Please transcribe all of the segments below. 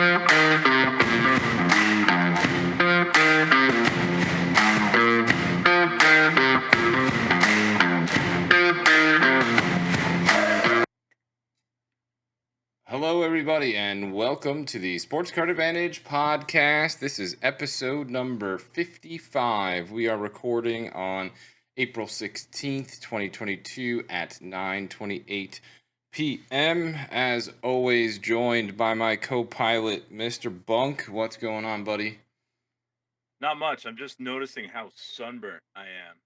Hello, everybody, and welcome to the Sports Card Advantage podcast. This is episode number 55. We are recording on April 16th, 2022 at 9:28 p.m. As always, joined by my co-pilot, Mr. Bunk. What's going on, buddy? Not much. I'm just noticing how sunburnt I am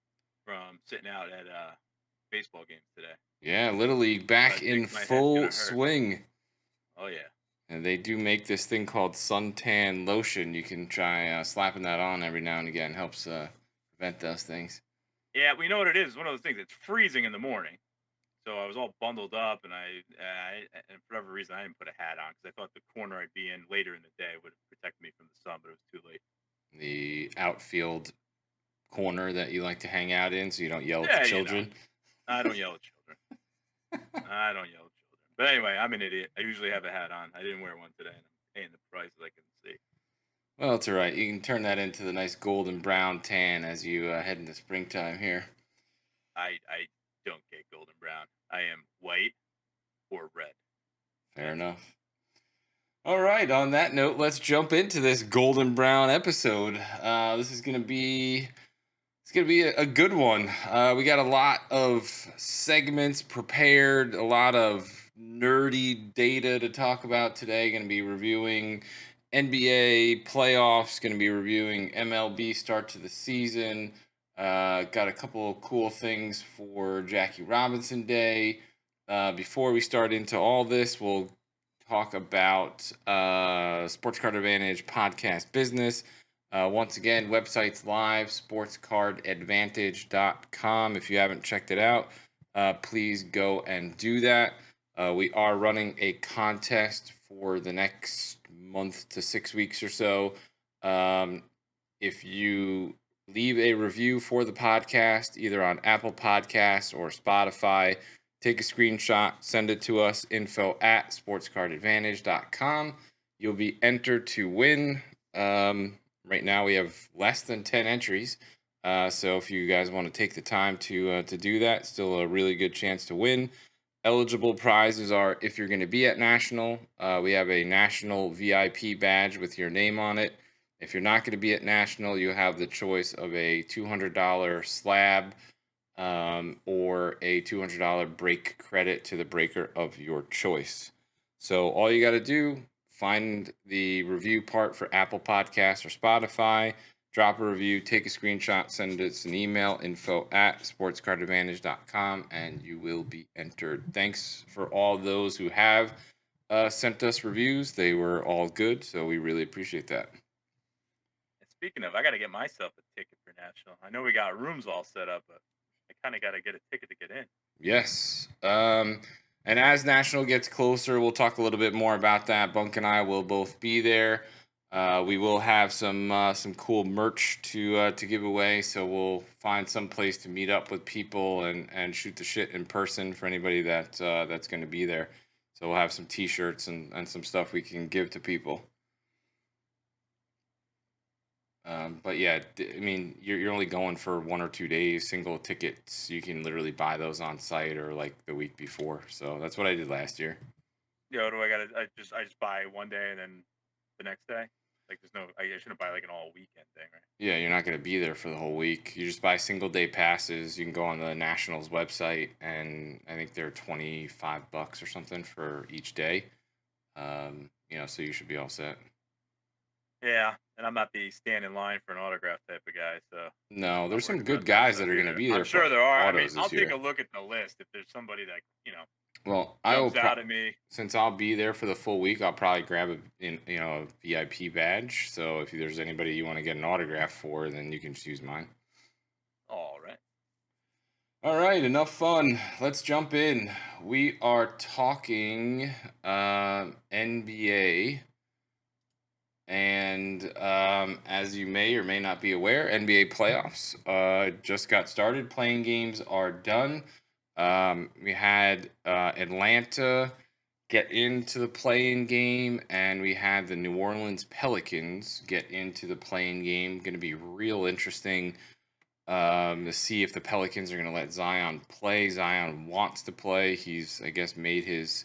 from sitting out at baseball games today. Yeah, Little League back in full swing. Oh, yeah. And they do make this thing called suntan lotion. You can try slapping that on every now and again. Helps prevent those things. Yeah, we know what it is. It's one of those things. It's freezing in the morning. So I was all bundled up, and and for whatever reason, I didn't put a hat on because I thought the corner I'd be in later in the day would protect me from the sun, but it was too late. The outfield corner that you like to hang out in so you don't yell at the children. I don't yell at children. I don't yell at children. But anyway, I'm an idiot. I usually have a hat on. I didn't wear one today, and I'm paying the price as I can see. Well, it's all right. You can turn that into the nice golden brown tan as you head into springtime here. I don't get golden brown. I am white or red. Fair enough. All right. On that note, let's jump into this golden brown episode. This is going to be... It's going to be a good one. We got a lot of segments prepared, a lot of nerdy data to talk about today. Going to be reviewing NBA playoffs, going to be reviewing MLB start to the season. Got a couple of cool things for Jackie Robinson Day. Before we start into all this, we'll talk about Sports Card Advantage podcast business. Once again, website's live, sportscardadvantage.com. If you haven't checked it out, please go and do that. We are running a contest for the next month to 6 weeks or so. If you leave a review for the podcast, either on Apple Podcasts or Spotify, take a screenshot, send it to us, info@sportscardadvantage.com. You'll be entered to win. Right now we have less than 10 entries. So if you guys want to take the time to do that, still a really good chance to win. Eligible prizes are, if you're going to be at National, we have a National VIP badge with your name on it. If you're not going to be at National, you have the choice of a $200 slab or a $200 break credit to the breaker of your choice. So all you got to do, find the review part for Apple Podcasts or Spotify, drop a review, take a screenshot, send us an email, info@sportscardadvantage.com, and you will be entered. Thanks for all those who have sent us reviews. They were all good, so we really appreciate that. And speaking of, I got to get myself a ticket for National. I know we got rooms all set up, but I kind of got to get a ticket to get in. Yes. And as National gets closer, we'll talk a little bit more about that. Bunk and I will both be there. We will have some cool merch to give away, so we'll find some place to meet up with people and shoot the shit in person for anybody that's going to be there. So we'll have some T-shirts and some stuff we can give to people. But yeah, I mean, you're only going for 1 or 2 days, single tickets. You can literally buy those on site or like the week before. So that's what I did last year. Yeah, do I just buy one day and then the next day? Like I shouldn't buy like an all weekend thing, right? Yeah, you're not going to be there for the whole week. You just buy single day passes. You can go on the Nationals website, and I think they're $25 or something for each day. So you should be all set. Yeah, and I'm not the stand in line for an autograph type of guy, so. No, there's some good guys that are going to be there. I'm sure there are. I mean, I'll take a look at the list if there's somebody that Well, jumps out at me. Since I'll be there for the full week, I'll probably grab a VIP badge. So if there's anybody you want to get an autograph for, then you can just use mine. All right. All right, enough fun. Let's jump in. We are talking NBA. And as you may or may not be aware, NBA playoffs just got started. Playing games are done. We had Atlanta get into the play-in game, and we had the New Orleans Pelicans get into the play-in game. Going to be real interesting to see if the Pelicans are going to let Zion play. Zion wants to play. He's, I guess, made his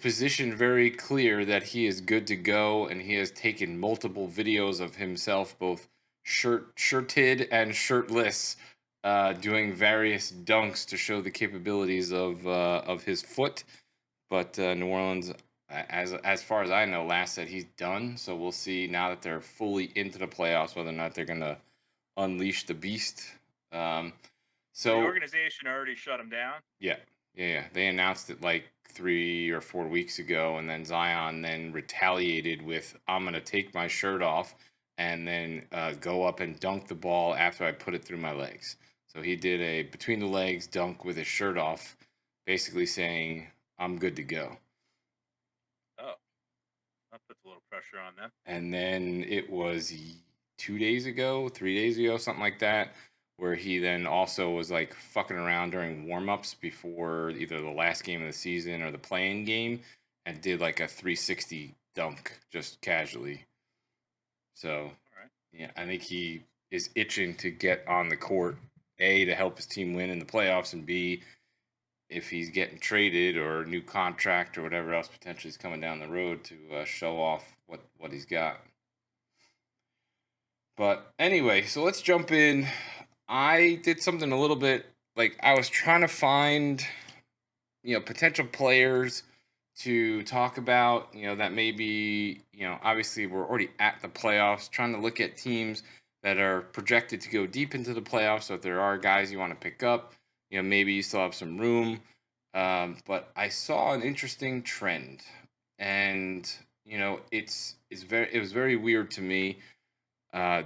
position very clear that he is good to go, and he has taken multiple videos of himself, both shirted and shirtless, doing various dunks to show the capabilities of his foot. But New Orleans, as far as I know, last said he's done. So we'll see now that they're fully into the playoffs whether or not they're gonna unleash the beast. Um, So the so organization already shut him down. yeah, yeah. They announced it like 3 or 4 weeks ago, and then Zion then retaliated with, "I'm gonna take my shirt off and then go up and dunk the ball after I put it through my legs." So he did a between the legs dunk with his shirt off, basically saying, "I'm good to go." Oh, that puts a little pressure on them. And then it was 2 days ago, 3 days ago, something like that, where he then also was like fucking around during warm-ups before either the last game of the season or the playing game, and did like a 360 dunk just casually. So All right. yeah, I think he is itching to get on the court, A, to help his team win in the playoffs, and B, if he's getting traded or a new contract or whatever else potentially is coming down the road, to show off what he's got. But anyway, so let's jump in. I did something a little bit like I was trying to find, potential players to talk about, that maybe, obviously we're already at the playoffs, trying to look at teams that are projected to go deep into the playoffs. So if there are guys you want to pick up, maybe you still have some room. But I saw an interesting trend, and it was very weird to me.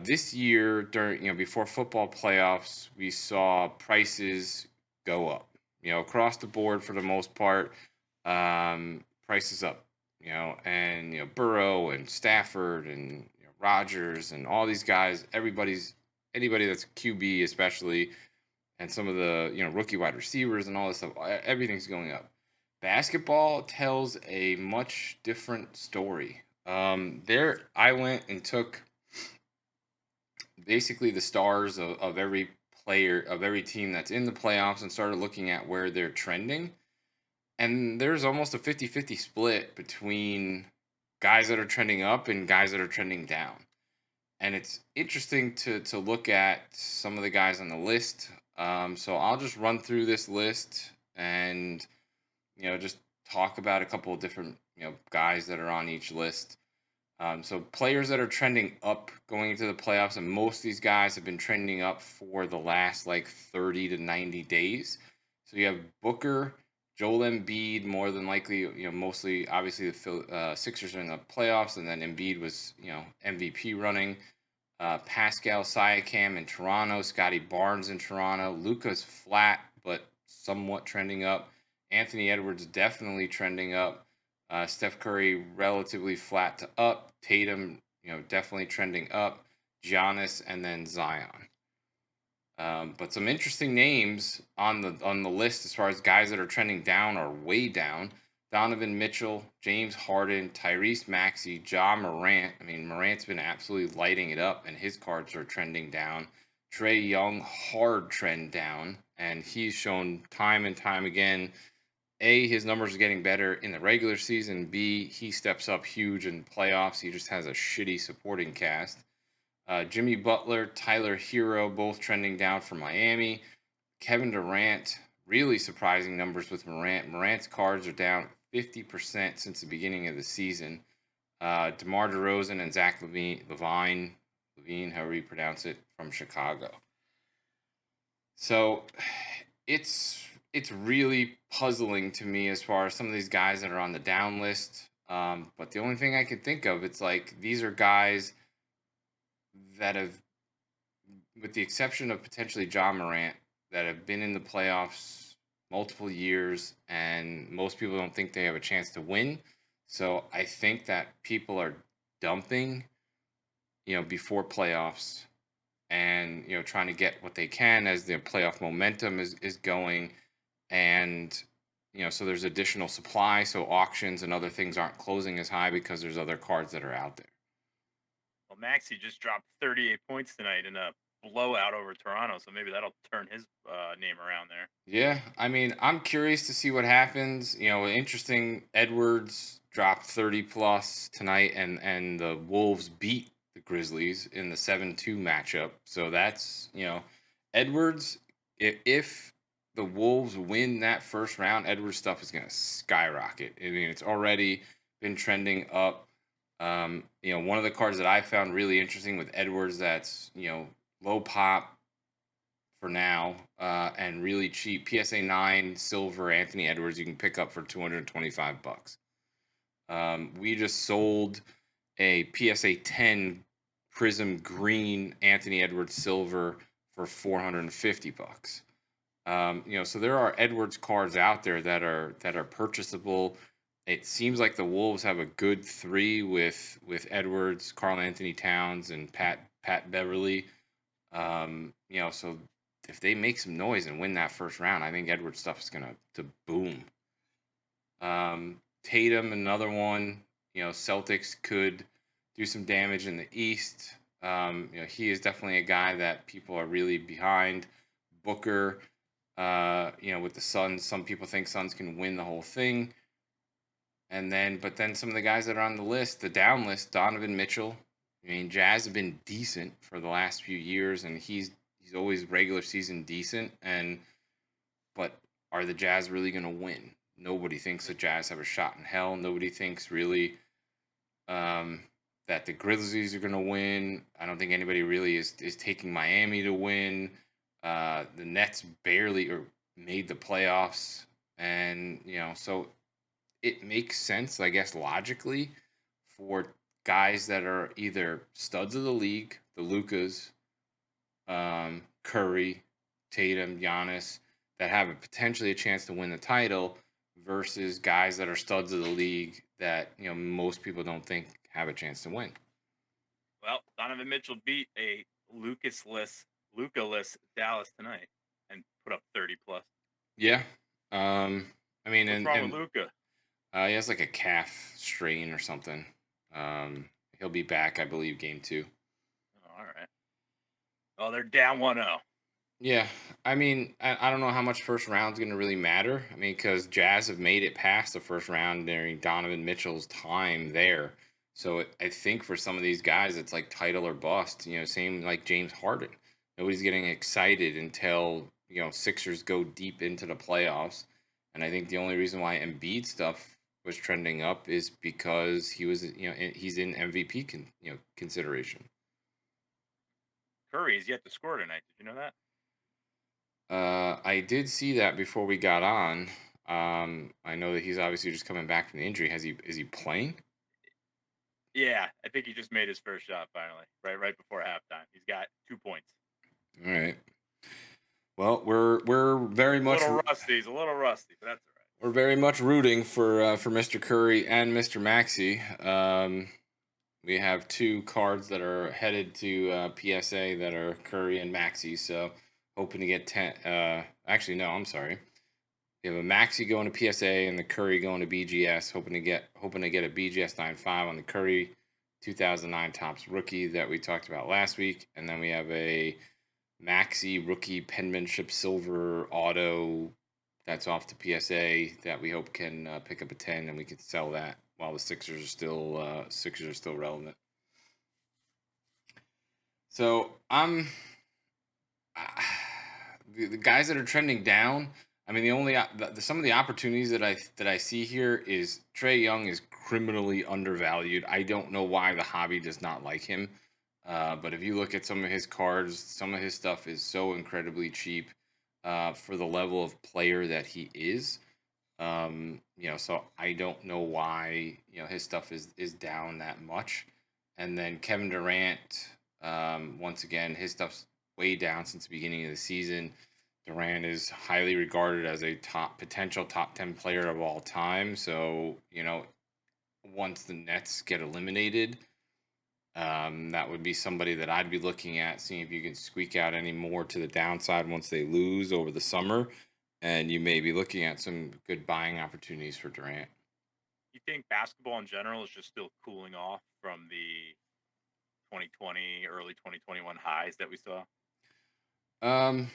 This year, during before football playoffs, we saw prices go up. Across the board for the most part, prices up. And Burrow and Stafford and Rodgers and all these guys. Anybody that's QB especially, and some of the rookie wide receivers and all this stuff. Everything's going up. Basketball tells a much different story. There, I went and took basically the stars of every player of every team that's in the playoffs and started looking at where they're trending. And there's almost a 50-50 split between guys that are trending up and guys that are trending down. And it's interesting to look at some of the guys on the list. So I'll just run through this list and just talk about a couple of different guys that are on each list. So players that are trending up going into the playoffs, and most of these guys have been trending up for the last like 30 to 90 days. So you have Booker, Joel Embiid, more than likely, mostly obviously the Sixers are in the playoffs, and then Embiid was, MVP running. Pascal Siakam in Toronto, Scotty Barnes in Toronto, Luca's flat but somewhat trending up. Anthony Edwards definitely trending up. Steph Curry relatively flat to up. Tatum, definitely trending up. Giannis, and then Zion. But some interesting names on the list as far as guys that are trending down or way down. Donovan Mitchell, James Harden, Tyrese Maxey, Ja Morant. I mean, Morant's been absolutely lighting it up, and his cards are trending down. Trey Young, hard trend down, and he's shown time and time again. A, his numbers are getting better in the regular season. B, he steps up huge in playoffs. He just has a shitty supporting cast. Jimmy Butler, Tyler Hero, both trending down for Miami. Kevin Durant, really surprising numbers with Morant. Morant's cards are down 50% since the beginning of the season. DeMar DeRozan and Zach Levine, however you pronounce it, from Chicago. So it's really puzzling to me as far as some of these guys that are on the down list. But the only thing I can think of, it's like these are guys that have, with the exception of potentially John Morant, that have been in the playoffs multiple years, and most people don't think they have a chance to win. So I think that people are dumping, before playoffs, and trying to get what they can as their playoff momentum is going. And so there's additional supply, so auctions and other things aren't closing as high because there's other cards that are out there. Well, Maxi just dropped 38 points tonight in a blowout over Toronto, so maybe that'll turn his name around there. Yeah, I mean, I'm curious to see what happens. Interesting. Edwards dropped 30 plus tonight, and the Wolves beat the Grizzlies in the 7-2 matchup. So that's Edwards. If the Wolves win that first round, Edwards stuff is going to skyrocket. I mean, it's already been trending up. One of the cards that I found really interesting with Edwards that's low pop for now, and really cheap. PSA 9 silver Anthony Edwards you can pick up for $225. We just sold a PSA 10 Prism Green Anthony Edwards silver for $450. So there are Edwards cards out there that are purchasable. It seems like the Wolves have a good three with Edwards, Karl Anthony Towns, and Pat Beverly. So if they make some noise and win that first round, I think Edwards stuff is gonna to boom. Tatum, another one. Celtics could do some damage in the East. He is definitely a guy that people are really behind. Booker, with the Suns, some people think Suns can win the whole thing. But then some of the guys that are on the list, the down list, Donovan Mitchell. I mean, Jazz have been decent for the last few years, and he's always regular season decent. But are the Jazz really going to win? Nobody thinks the Jazz have a shot in hell. Nobody thinks really that the Grizzlies are going to win. I don't think anybody really is taking Miami to win. The Nets barely made the playoffs, and so it makes sense, I guess, logically for guys that are either studs of the league, the Lucas, Curry, Tatum, Giannis, that have potentially a chance to win the title versus guys that are studs of the league that most people don't think have a chance to win. Well, Donovan Mitchell beat a Luca-less Dallas tonight and put up 30 plus. Yeah. I mean, What's wrong with Luca? He has like a calf strain or something. He'll be back, I believe, game 2. Oh, all right. Oh, they're down 1-0. Yeah, I mean, I don't know how much first round's going to really matter. I mean, because Jazz have made it past the first round during Donovan Mitchell's time there. So I think for some of these guys, it's like title or bust. Same like James Harden. Nobody's getting excited until Sixers go deep into the playoffs. And I think the only reason why Embiid stuff was trending up is because he's in MVP consideration. Curry is yet to score tonight. Did you know that? I did see that before we got on. I know that he's obviously just coming back from the injury. Is he playing? Yeah, I think he just made his first shot finally, right before halftime. He's got 2 points. All right. Well, we're very much a little rusty. He's a little rusty, but that's all right. We're very much rooting for Mr. Curry and Mr. Maxey. We have 2 cards that are headed to PSA that are Curry and Maxey. So hoping to get 10. Actually, no, I'm sorry. We have a Maxey going to PSA and the Curry going to BGS. Hoping to get a BGS 9.5 on the Curry 2009 Topps rookie that we talked about last week, and then we have a Maxey rookie penmanship silver auto that's off to PSA that we hope can pick up a 10 and we can sell that while the Sixers are still relevant. So I'm the guys that are trending down. I mean, some of the opportunities that I see here is Trey Young is criminally undervalued. I don't know why the hobby does not like him. But if you look at some of his cards, some of his stuff is so incredibly cheap for the level of player that he is. So I don't know why his stuff is down that much. And then Kevin Durant, once again, his stuff's way down since the beginning of the season. Durant is highly regarded as a potential top 10 player of all time. So once the Nets get eliminated, that would be somebody that I'd be looking at, seeing if you can squeak out any more to the downside once they lose over the summer. and you may be looking at some good buying opportunities for Durant. You think basketball in general is just still cooling off from the 2020, early 2021 highs that we saw? Um,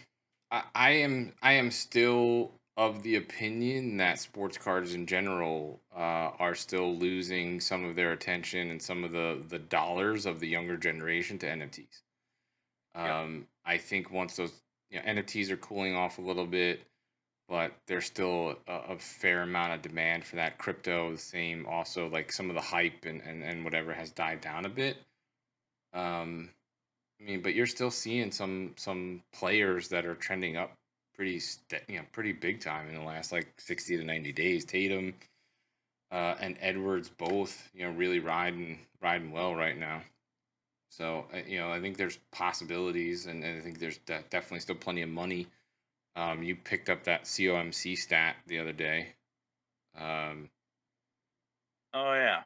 I am still of the opinion that sports cards in general are still losing some of their attention and some of the dollars of the younger generation to NFTs. Yep. I think once those NFTs are cooling off a little bit, but there's still a fair amount of demand for that crypto. The same also like some of the hype and whatever has died down a bit. Um, I mean, but you're still seeing some players that are trending up pretty big time in the last like 60 to 90 days. Tatum and Edwards both, really riding well right now. So, I think there's possibilities, and I think there's definitely still plenty of money. You picked up that COMC stat the other day. Um, Oh yeah,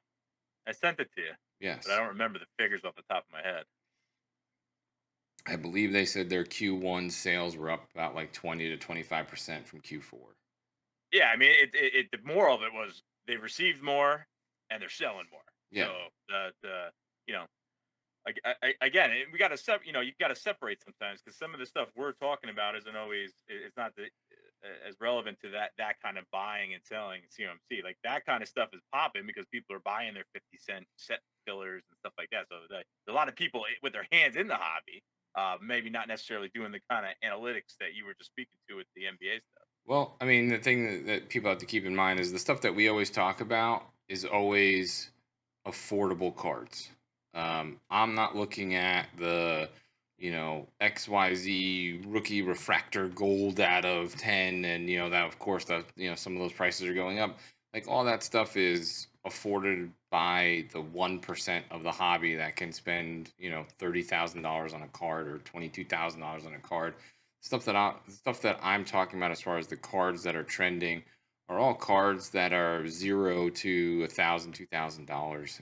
I sent it to you, but I yes, don't remember the figures off the top of my head. I believe they said their Q1 sales were up about like 20 to 25% from Q4. Yeah, I mean, the moral of it was they received more and they're selling more. Yeah. So the you know like again, we got to you got to separate sometimes because some of the stuff we're talking about isn't always it's not as relevant to that kind of buying and selling CMC. Like that kind of stuff is popping because people are buying their 50 cent set fillers and stuff like that. So a lot of people with their hands in the hobby, maybe not necessarily doing the kind of analytics that you were just speaking to with the NBA stuff. Well, I mean, the thing that people have to keep in mind is the stuff that we always talk about is always affordable cards. I'm not looking at the, XYZ rookie refractor gold out of 10. And, that, of course, some of those prices are going up. Like all that stuff is afforded by the 1% of the hobby that can spend, $30,000 on a card or $22,000 on a card. Stuff that I'm talking about as far as the cards that are trending are all cards that are 0 to $1,000, $2,000,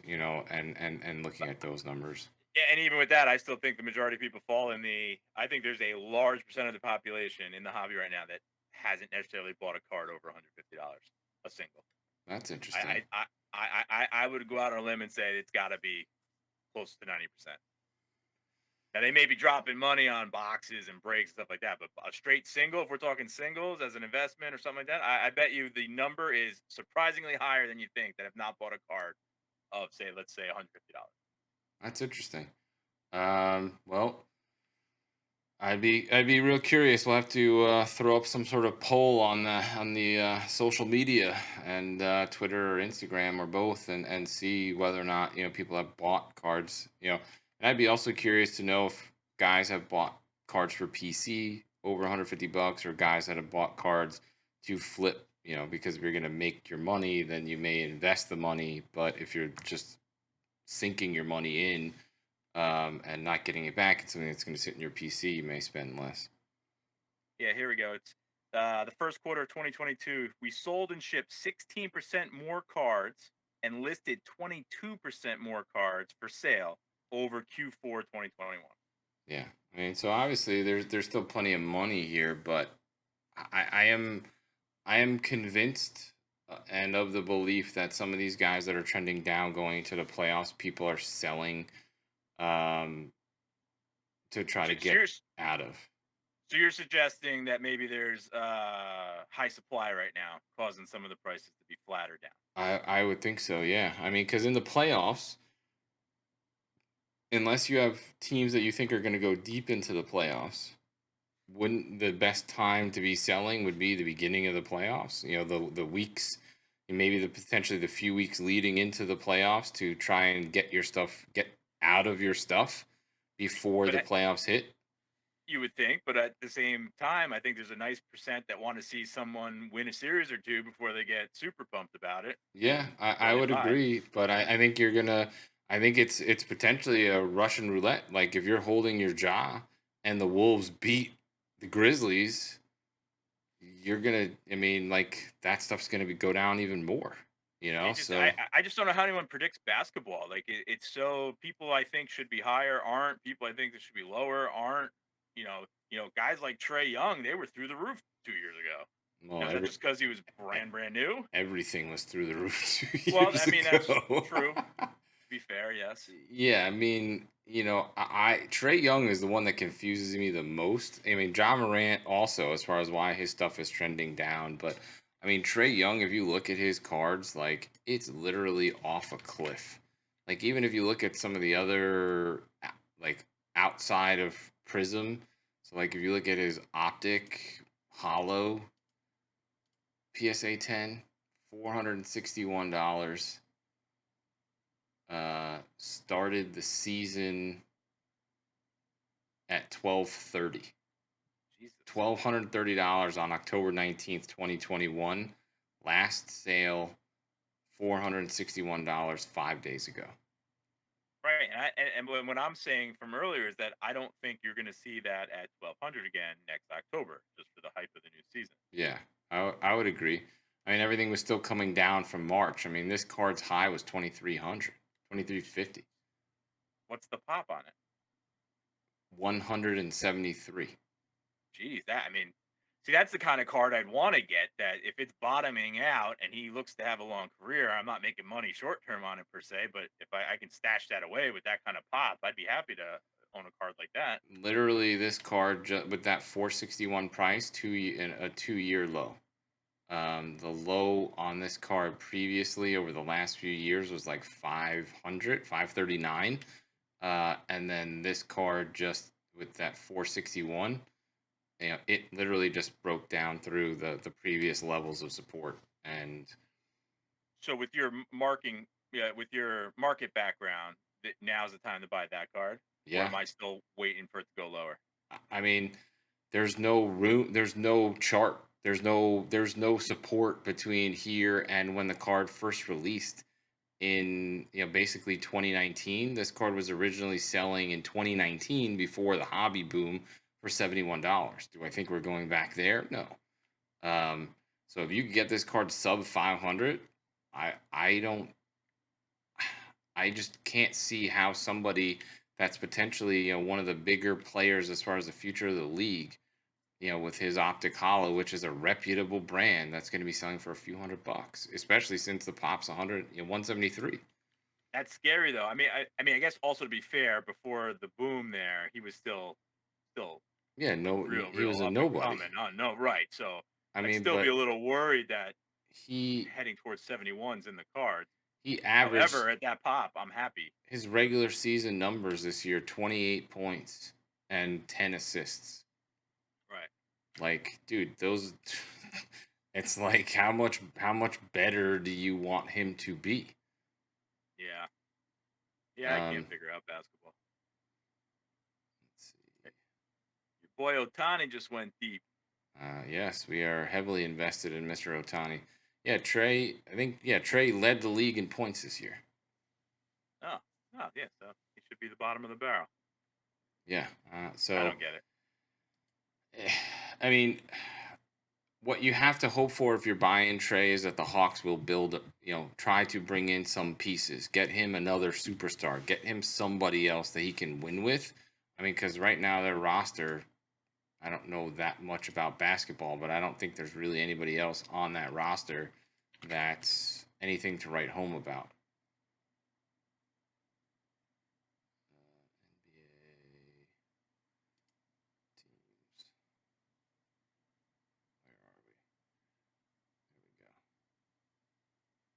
and looking at those numbers. Yeah, and even with that, I still think the majority of people fall in the. I think there's a large percent of the population in the hobby right now that hasn't necessarily bought a card over $150 a single. That's I interesting. I I would go out on a limb and say it's got to be close to 90%. Now they may be dropping money on boxes and breaks and stuff like that, but a straight single, if we're talking singles as an investment or something like that, I bet you the number is surprisingly higher than you think that have not bought a card of say, let's say $150. That's interesting. Well, I'd be real curious. We'll have to throw up some sort of poll on the social media and Twitter or Instagram or both, and see whether or not people have bought cards. And I'd be also curious to know if guys have bought cards for PC over 150 bucks, or guys that have bought cards to flip. Because if you're gonna make your money, then you may invest the money. But if you're just sinking your money in and not getting it back, it's something that's going to sit in your PC. You may spend less. Yeah, here we go. It's the first quarter of 2022. We sold and shipped 16% more cards and listed 22% more cards for sale over Q4 2021. Yeah, I mean, so obviously there's still plenty of money here, but I am convinced and of the belief that some of these guys that are trending down going into the playoffs, people are selling um, to try So, to so get you're out of. so you're suggesting that maybe there's high supply right now, causing some of the prices to be flatter down. I would think so. Yeah, I mean, because in the playoffs, unless you have teams that you think are going to go deep into the playoffs, wouldn't the best time to be selling would be the beginning of the playoffs? The weeks, and maybe the potentially the few weeks leading into the playoffs to try and get out of your stuff before But the playoffs hit. you would think, but at the same time, I think there's a nice percent that want to see someone win a series or two before they get super pumped about it Yeah, and I sell you would high. agree, but I think you're gonna. I think it's potentially a Russian roulette. Like if you're holding your jaw and the Wolves beat the Grizzlies, you're gonna. I mean, like that stuff's gonna go down even more. It just So I just don't know how anyone predicts basketball. Like it's so people I think should be higher aren't people I think that should be lower aren't. Guys like Trey Young they were through the roof 2 years ago. Now, Well, is that just because he was e- brand new? everything was through the roof 2 Well, years I mean, that's ago. true. To be fair, yes. Yeah, I mean, I Trey Young is the one that confuses me the most. I mean, John Morant also, as far as why his stuff is trending down, but I mean, Trey Young, if you look at his cards, like it's literally off a cliff. Like even if you look at some of the other like outside of Prism, so like if you look at his Optic Hollow PSA 10, $461. Started the season at 1230. Jesus. $1,230 on October 19th, 2021. Last sale $461 5 days ago. Right, and what I'm saying from earlier is that I don't think you're going to see that at 1200 again next October, just for the hype of the new season. Yeah, I would agree. I mean, everything was still coming down from March. I mean, this card's high was 2,300, 2,350, What's the pop on it? 173. Geez, that I mean, see, that's the kind of card I'd want to get. That if it's bottoming out and he looks to have a long career, I'm not making money short term on it per se. But if I can stash that away with that kind of pop, I'd be happy to own a card like that. Literally, this card with that 461 price, a 2 year low. The low on this card previously over the last few years was like 500, 539. And then this card just with that 461, it literally just broke down through the previous levels of support. And So with your marking, yeah, with your market background, now's the time to buy that card, or yeah, am I still waiting for it to go lower? I mean, there's no room, there's no chart, there's no support between here and when the card first released in basically 2019. This card was originally selling in 2019 before the hobby boom for $71. Do I think we're going back there? No. So if you could get this card sub 500, I don't I just can't see how somebody that's potentially one of the bigger players as far as the future of the league, with his Optic Hollow, which is a reputable brand, that's going to be selling for a few $100, especially since the pop's 100, 173. That's scary though. I mean, I guess also to be fair, before the boom, there he was still Yeah, no, he real was a up and nobody. coming. No, right. So I I'd mean, still be but a little worried that he heading towards 71s in the cards. he averaged However, at that pop, I'm happy. his regular season numbers this year: 28 points and 10 assists. Right. Like, dude, those. It's like how much better do you want him to be? Yeah. Yeah, I can't Um, figure out basketball. let's see. Your boy Otani just went deep. Yes, we are heavily invested in Mr. Otani. Yeah, Trey. I think Trey led the league in points this year. Oh, oh yeah. So he should be the bottom of the barrel. Yeah. I So, don't get it. I mean, what you have to hope for if you're buying Trey is that the Hawks will build, try to bring in some pieces, get him another superstar, get him somebody else that he can win with. I mean, because right now their roster, I don't know that much about basketball, but I don't think there's really anybody else on that roster that's anything to write home about. NBA teams. Where are we? There we go.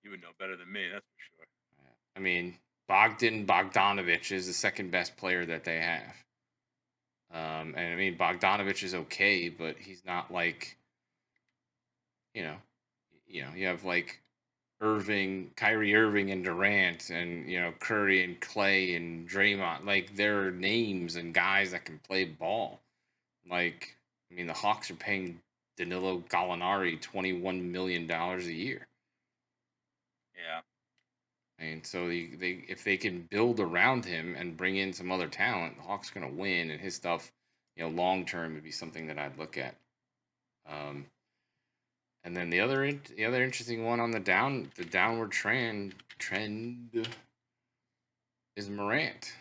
You would know better than me, that's for sure. Yeah. I mean, Bogdanovich is the second best player that they have. And I mean, Bogdanovich is okay, but he's not like, you know, you have like Kyrie Irving and Durant and, Curry and Clay and Draymond. Like, they're names and guys that can play ball. Like, I mean, the Hawks are paying Danilo Gallinari $21 million a year. Yeah. And so if they can build around him and bring in some other talent, the Hawks are going to win. And his stuff, long term would be something that I'd look at. And then the other interesting one on the downward trend is Morant.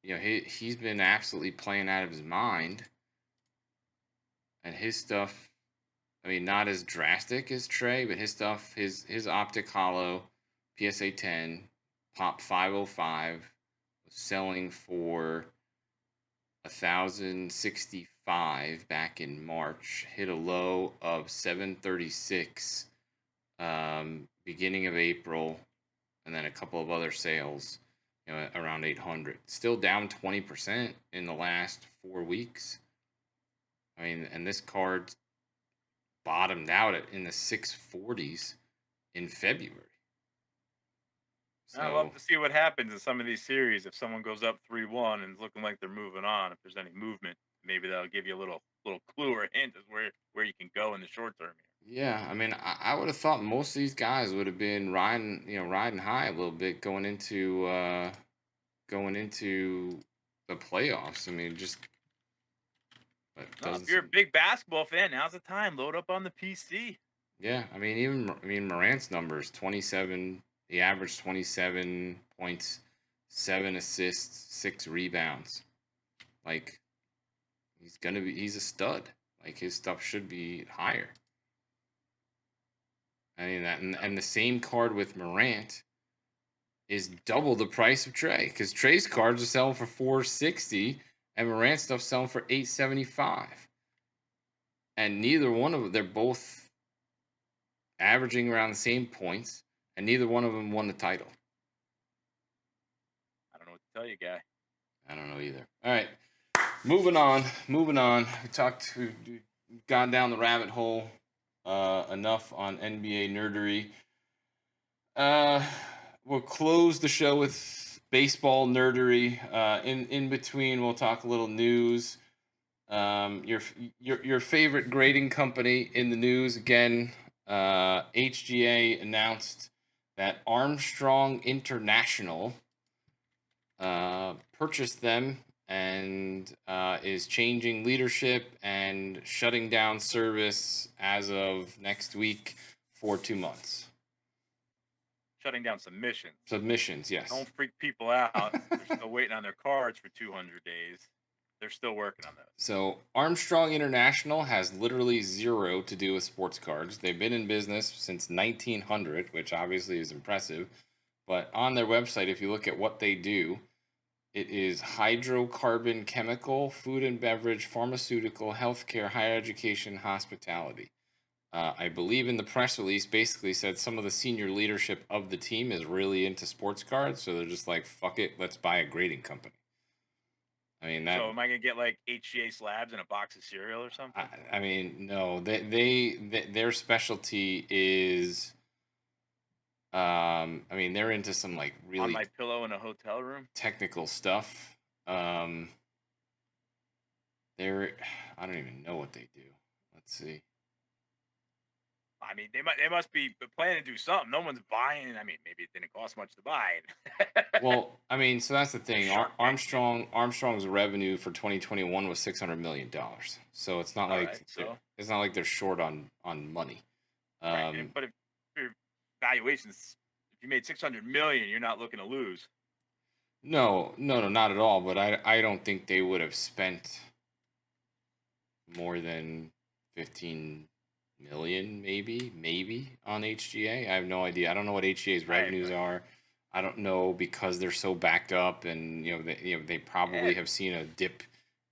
He's been absolutely playing out of his mind, and his stuff I mean, not as drastic as Trey, but his stuff, his optic hollow, PSA 10, pop 505, was selling for 1,065 back in March. Hit a low of 736 beginning of April, and then a couple of other sales, around 800. Still down 20% in the last 4 weeks. I mean, and this card bottomed out in the 640s in February. I love So to see what happens in some of these series. If someone goes up 3-1 and is looking like they're moving on, if there's any movement, maybe that'll give you a little clue or hint as where you can go in the short term here. yeah, I mean, I would have thought most of these guys would have been riding high a little bit going into the playoffs. I mean, just but No, if doesn't you're a seem. big basketball fan, now's the time. Load up on the PC. Yeah, I mean, Morant's numbers 27. He averaged 27 points, 7 assists, 6 rebounds. Like he's a stud. Like his stuff should be higher. I mean that, and the same card with Morant is double the price of Trey, because Trey's cards are selling for 460 and Morant's stuff selling for 875. And neither one of them, they're both averaging around the same points, and neither one of them won the title. I don't know what to tell you, guy. I don't know either. All right, moving on. We've gone down the rabbit hole enough on NBA nerdery. We'll close the show with baseball nerdery. In between, we'll talk a little news. Your favorite grading company in the news again. HGA announced that Armstrong International purchased them and is changing leadership and shutting down service as of next week for 2 months. Shutting down submissions. Submissions, yes. Don't freak people out. They're still waiting on their cards for 200 days. They're still working on those. So Armstrong International has literally zero to do with sports cards. They've been in business since 1900, which obviously is impressive. But on their website, if you look at what they do, it is hydrocarbon, chemical, food and beverage, pharmaceutical, healthcare, higher education, hospitality. I believe in the press release basically said some of the senior leadership of the team is really into sports cards, so they're just like, fuck it, let's buy a grading company. I mean that. So am I gonna get like HGA slabs and a box of cereal or something? I mean, no. Their specialty is. I mean, they're into some like On really my pillow in a hotel room? technical stuff. They're. I don't even know what they do. Let's see. I mean, they must be planning to do something. No one's buying. I mean, maybe it didn't cost much to buy. Well, I mean, so that's the thing. Shark Tank. Armstrong's revenue for 2021 was $600 million. So it's not All like right, so it's not like they're short on money. right, but if your valuations, if you made 600 million, you're not looking to lose. No, not at all. But I don't think they would have spent more than 15 million, maybe on HGA. I have no idea. I don't know what HGA's Right, revenues but are. I don't know, because they're so backed up, and they probably yeah, have seen a dip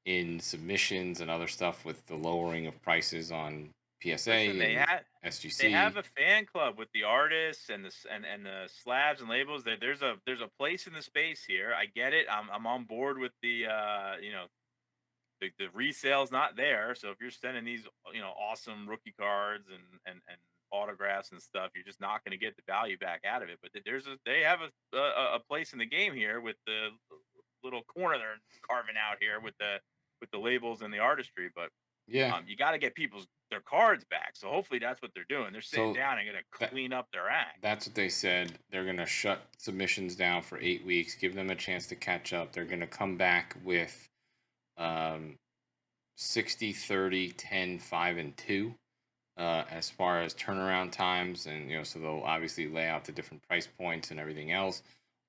in submissions and other stuff with the lowering of prices on PSA listen, and they have SGC. a fan club with the artists and and the slabs and labels. There's a place in the space here. I get it. I'm on board with the the resale's not there. So if you're sending these awesome rookie cards and autographs and stuff, you're just not going to get the value back out of it. But they have a place in the game here with the little corner they're carving out here with the labels and the artistry. But Yeah. you got to get their cards back. So hopefully that's what they're doing. They're sitting So down and going to that clean up their act. that's what they said. They're gonna shut submissions down for 8 weeks, give them a chance to catch up. They're gonna come back with um 60, 30, 10, 5, and 2 as far as turnaround times. And so they'll obviously lay out the different price points and everything else.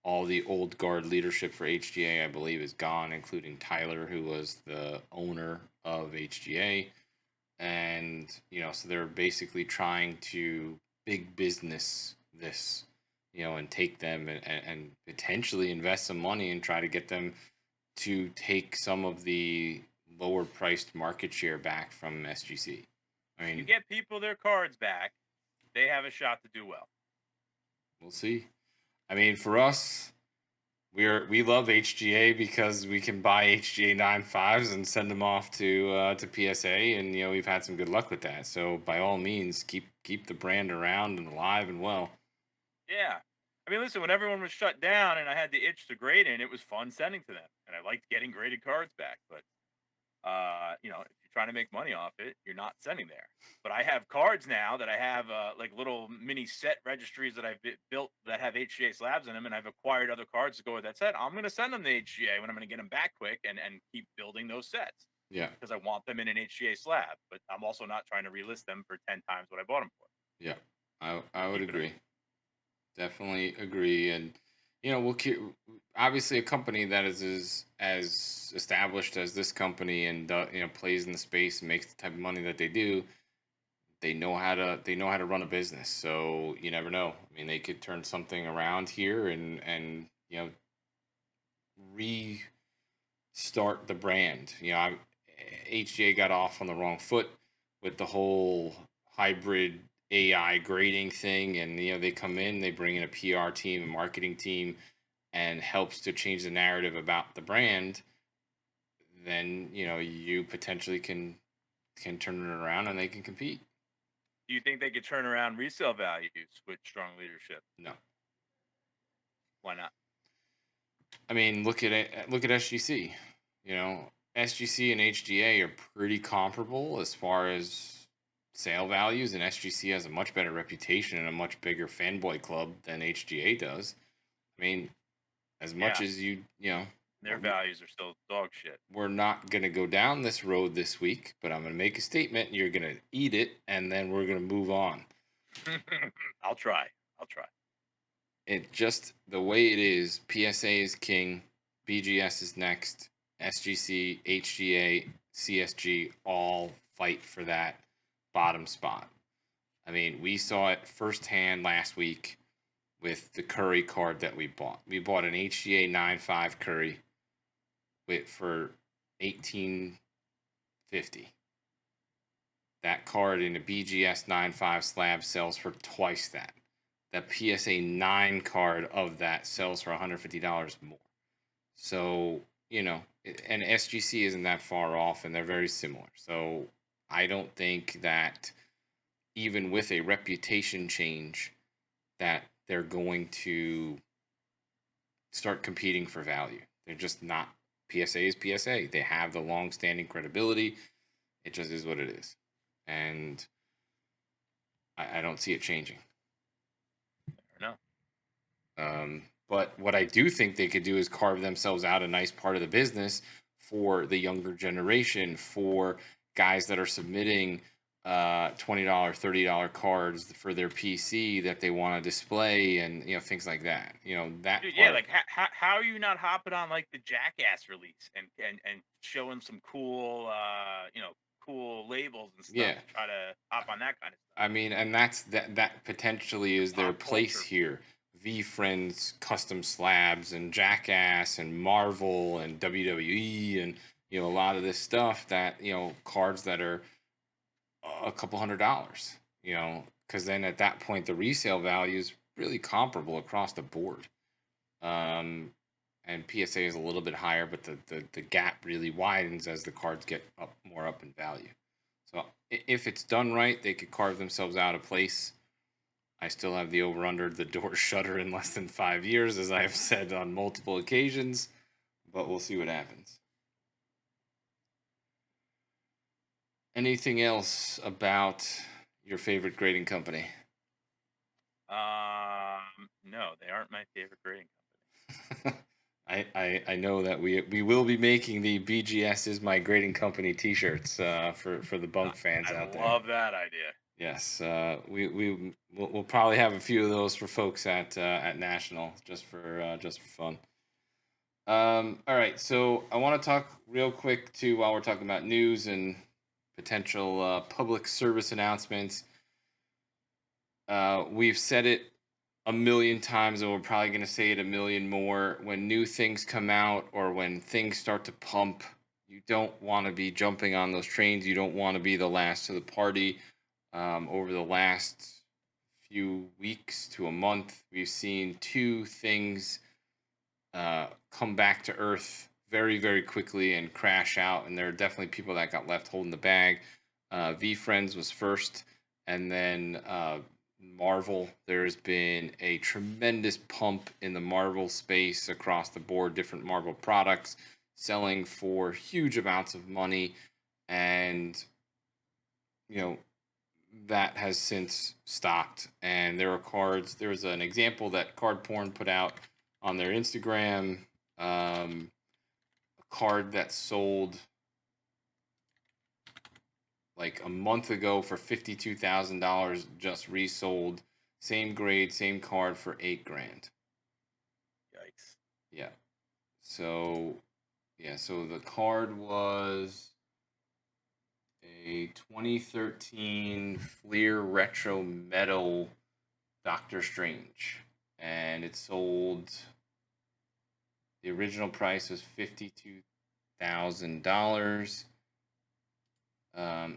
All the old guard leadership for HGA, I believe, is gone, including Tyler, who was the owner of HGA. and so they're basically trying to big business this, and take them and potentially invest some money and try to get them to take some of the lower priced market share back from SGC. I You mean, get people their cards back, they have a shot to do well. we'll see. I mean, for us, we love HGA because we can buy HGA 95s and send them off to PSA, and we've had some good luck with that. So by all means, keep the brand around and alive and well. Yeah. I mean, listen, when everyone was shut down and I had the itch to grade in, it was fun sending to them. And I liked getting graded cards back. But if you're trying to make money off it, you're not sending there. But I have cards now that I have like little mini set registries that I've built that have HGA slabs in them, and I've acquired other cards to go with that set. I'm going to send them to HGA when I'm going to get them back quick and keep building those sets Yeah, because I want them in an HGA slab. But I'm also not trying to relist them for 10 times what I bought them for. yeah, I would Keeping them. agree. Definitely agree, and we'll keep obviously a company that is as established as this company and plays in the space and makes the type of money that they do. They know how to run a business. So you never know. I mean, they could turn something around here and restart the brand. HGA got off on the wrong foot with the whole hybrid AI grading thing, and they come in, they bring in a PR team, a marketing team, and helps to change the narrative about the brand. Then you potentially can turn it around and they can compete. Do you think they could turn around resale values with strong leadership? No, Why not? I mean look at it. Look at SGC. SGC and HGA are pretty comparable as far as sale values, and SGC has a much better reputation and a much bigger fanboy club than HGA does. I mean, as much Yeah, as their values are still dog shit. we're not going to go down this road this week, but I'm going to make a statement. You're going to eat it, and then we're going to move on. I'll try. I'll try. It just the way it is. PSA is king. BGS is next. SGC, HGA, CSG all fight for that bottom spot. I mean, we saw it firsthand last week with the Curry card that we bought. We bought an HGA 9.5 Curry for $18.50. That card in a BGS 9.5 slab sells for twice that. The PSA 9 card of that sells for $150 more. So, and SGC isn't that far off, and they're very similar. So I don't think that even with a reputation change that they're going to start competing for value. They're just not. PSA is PSA. They have the long-standing credibility. It just is what it is. And I don't see it changing. No. But what I do think they could do is carve themselves out a nice part of the business for the younger generation, for guys that are submitting $20, $30 cards for their PC that they want to display, and things like that. That Dude, yeah, part. like how are you not hopping on like the Jackass release and showing some cool cool labels and stuff Yeah, to try to hop on that kind of stuff. I mean, and that potentially is their Pop place culture. here. V Friends custom slabs and Jackass and Marvel and WWE and a lot of this stuff that cards that are a couple $100. Because then at that point the resale value is really comparable across the board. Um, and PSA is a little bit higher, but the gap really widens as the cards get more up in value. So if it's done right, they could carve themselves out a place. I still have the over under the door shutter in less than 5 years, as I have said on multiple occasions, but we'll see what happens. Anything else about your favorite grading company? No, they aren't my favorite grading company. I know that we will be making the BGS is my grading company T-shirts for the bunk fans I out there. love that idea. Yes, we'll probably have a few of those for folks at National just for fun. All right, so I want to talk real quick too while we're talking about news and potential public service announcements. We've said it a million times, and we're probably going to say it a million more. When new things come out or when things start to pump, you don't want to be jumping on those trains. You don't want to be the last to the party. Over the last few weeks to a month, we've seen two things come back to earth very, very quickly and crash out. And there are definitely people that got left holding the bag. V Friends was first, and then Marvel. There's been a tremendous pump in the Marvel space across the board, different Marvel products selling for huge amounts of money. And, you know, that has since stopped. And there are cards. There was an example that Card Porn put out on their Instagram. A card that sold like a month ago for $52,000 just resold. Same grade, same card for $8,000. Yikes. Yeah. So the card was a 2013 Fleer Retro Metal Doctor Strange, and it sold. The original price was $52,000.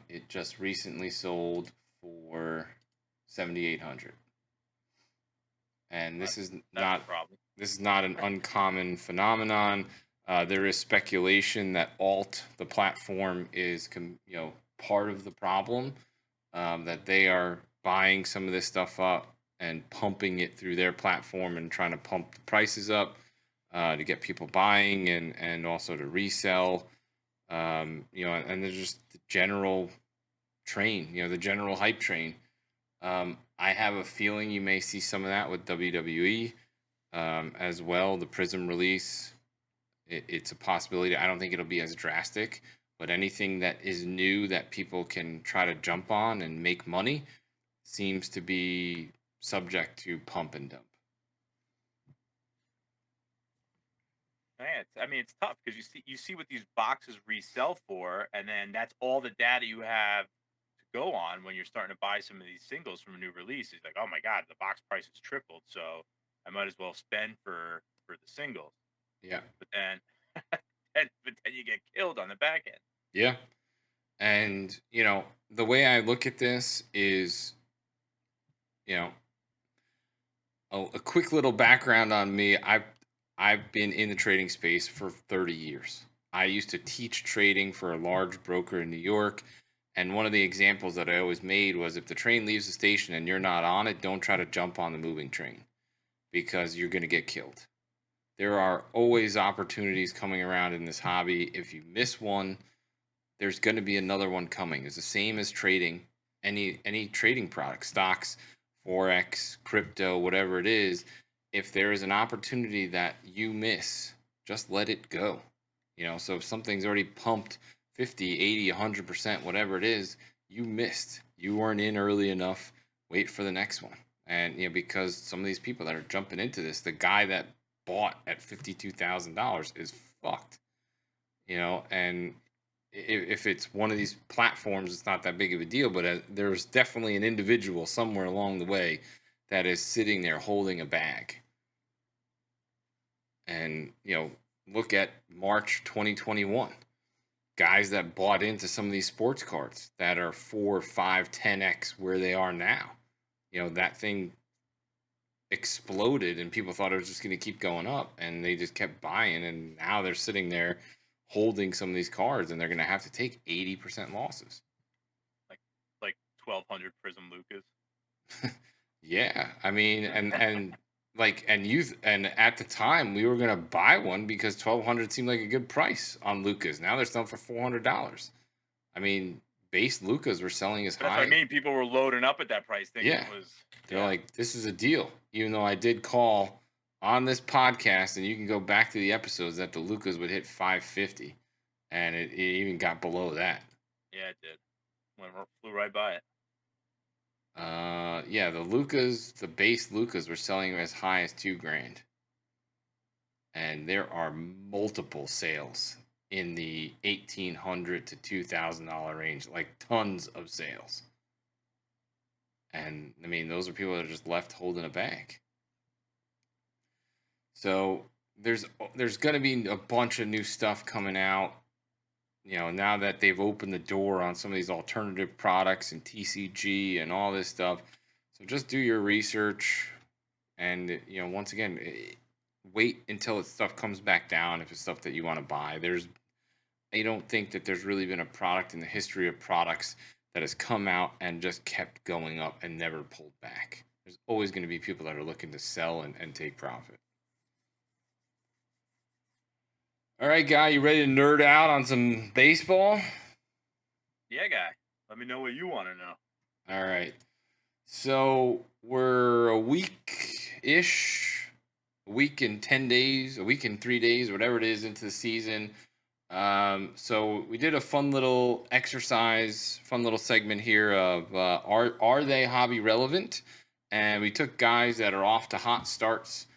It just recently sold for $7,800. And this is not an uncommon phenomenon. There is speculation that Alt, the platform, is part of the problem. That they are buying some of this stuff up and pumping it through their platform and trying to pump the prices up to get people buying and also to resell. And there's just the general train, the general hype train. I have a feeling you may see some of that with WWE as well. The Prism release, it's a possibility. I don't think it'll be as drastic, but anything that is new that people can try to jump on and make money seems to be subject to pump and dump. Man, it's tough because you see what these boxes resell for, and then that's all the data you have to go on when you're starting to buy some of these singles from a new release. It's like, oh my god, the box price has tripled, so I might as well spend for the singles. Yeah. But then, but then you get killed on the back end. Yeah. And the way I look at this is, a quick little background on me. I've been in the trading space for 30 years. I used to teach trading for a large broker in New York. And one of the examples that I always made was if the train leaves the station and you're not on it, don't try to jump on the moving train because you're going to get killed. There are always opportunities coming around in this hobby. If you miss one, there's going to be another one coming. It's the same as trading, any trading product, stocks, Forex, crypto, whatever it is. If there is an opportunity that you miss, just let it go. So if something's already pumped 50, 80, 100%, whatever it is, you missed. You weren't in early enough. Wait for the next one. And because some of these people that are jumping into this, the guy that bought at $52,000 is fucked. And if it's one of these platforms, it's not that big of a deal, but there's definitely an individual somewhere along the way that is sitting there holding a bag. And, look at March 2021. Guys that bought into some of these sports cards that are 4, 5, 10x where they are now. That thing exploded and people thought it was just going to keep going up, and they just kept buying, and now they're sitting there holding some of these cards, and they're going to have to take 80% losses. Like 1,200 Prism Lucas. Yeah, I mean, and at the time we were going to buy one because 1,200 seemed like a good price on Lucas. Now they're selling for $400. I mean, base Lucas were selling as high. That's what I mean. People were loading up at that price thinking it was. They're like, this is a deal. Even though I did call on this podcast, and you can go back to the episodes, that the Lucas would hit 550, and it even got below that. Yeah, it did. Flew right by it. Yeah, the base Lucas were selling as high as $2,000, and there are multiple sales in the $1,800 to $2,000 range, like tons of sales. And I mean, those are people that are just left holding a bag. So there's going to be a bunch of new stuff coming out. Now that they've opened the door on some of these alternative products and TCG and all this stuff. So just do your research, and once again, wait until stuff comes back down if it's stuff that you want to buy. I don't think that there's really been a product in the history of products that has come out and just kept going up and never pulled back. There's always going to be people that are looking to sell and take profit. All right, Guy, you ready to nerd out on some baseball? Yeah, guy. Let me know what you want to know. All right. So we're a week-ish, a week and 10 days, a week and 3 days, whatever it is, into the season. So we did a fun little exercise, fun little segment here of are they hobby relevant? And we took guys that are off to hot starts.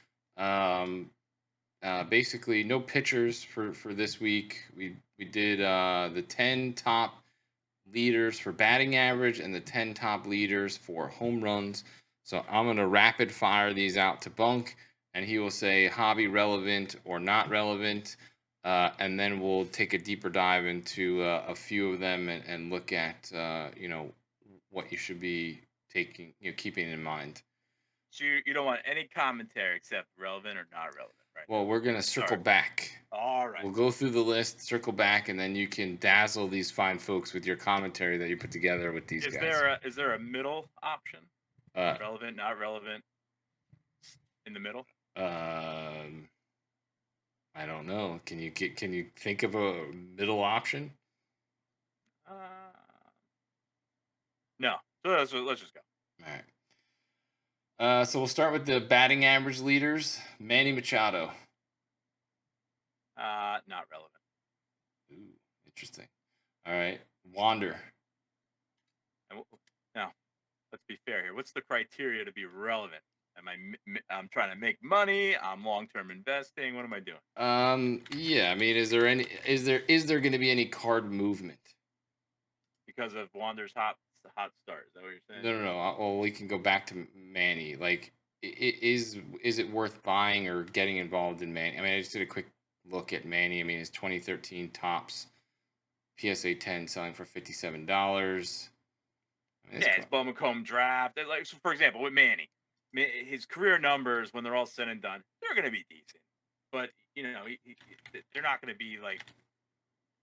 Basically, no pitchers for this week. We did the 10 top leaders for batting average and the 10 top leaders for home runs. So I'm going to rapid fire these out to Bunk, and he will say hobby relevant or not relevant. And then we'll take a deeper dive into a few of them and look at, what you should be keeping in mind. So you don't want any commentary except relevant or not relevant, right? Well, we're going to circle back. All right. We'll go through the list, circle back, and then you can dazzle these fine folks with your commentary that you put together with these guys. Is there a middle option? Relevant, not relevant, in the middle? I don't know. Can you think of a middle option? No. So let's just go. All right. So we'll start with the batting average leaders. Manny Machado. Not relevant. Ooh, interesting. All right. Wander. Now, let's be fair here. What's the criteria to be relevant? I'm trying to make money. I'm long-term investing. What am I doing? Yeah. I mean, is there going to be any card movement? Because of Wander's hot start. Is that what you're saying? No. Well, we can go back to Manny. Like, is it worth buying or getting involved in Manny? I mean, I just did a quick look at Manny. I mean, his 2013 tops PSA 10 selling for $57. Yeah, it's Bowman Chrome draft. Like, so for example, with Manny, his career numbers when they're all said and done, they're going to be decent, but they're not going to be like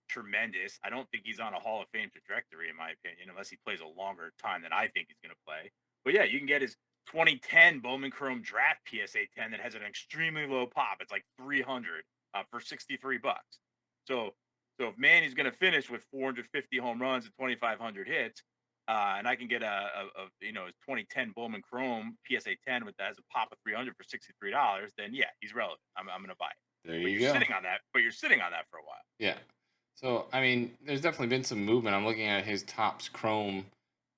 tremendous. I don't think he's on a Hall of Fame trajectory, in my opinion, unless he plays a longer time than I think he's going to play. But yeah, you can get his 2010 Bowman Chrome draft PSA 10 that has an extremely low pop. It's like 300 for $63. So if Manny's going to finish with 450 home runs and 2,500 hits, and I can get his 2010 Bowman Chrome PSA 10 that has a pop of 300 for $63, then yeah, he's relevant. I'm going to buy it. There but you you're go. Sitting on that, but you're sitting on that for a while. Yeah. So I mean, there's definitely been some movement. I'm looking at his tops Chrome